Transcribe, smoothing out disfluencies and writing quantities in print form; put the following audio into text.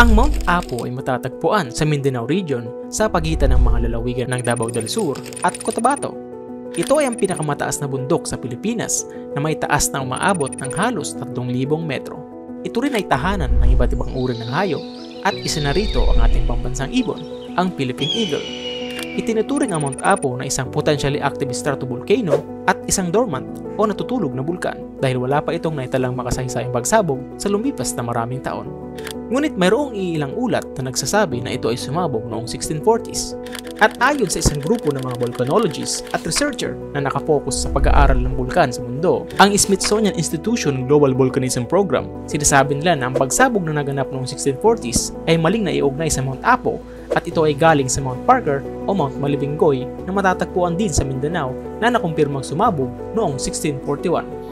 Ang Mount Apo ay matatagpuan sa Mindanao Region sa pagitan ng mga lalawigan ng Davao del Sur at Cotabato. Ito ay ang pinakamataas na bundok sa Pilipinas na may taas na umaabot ng halos 3,000 metro. Ito rin ay tahanan ng iba't ibang uri ng hayop at isa na rito ang ating pambansang ibon, ang Philippine Eagle. Itinuturing ang Mount Apo na isang potentially active stratovolcano at isang dormant o natutulog na bulkan dahil wala pa itong naitalang makasaysayang pagsabog sa lumipas na maraming taon. Ngunit mayroong ilang ulat na nagsasabi na ito ay sumabog noong 1640s. At ayon sa isang grupo ng mga volcanologists at researcher na nakapokus sa pag-aaral ng bulkan sa mundo, ang Smithsonian Institution Global Volcanism Program, sinasabi nila na ang pagsabog na naganap noong 1640s ay maling naiugnay sa Mount Apo at ito ay galing sa Mount Parker o Mount Malibinggoy na matatagpuan din sa Mindanao na nakumpirmang sumabog noong 1641.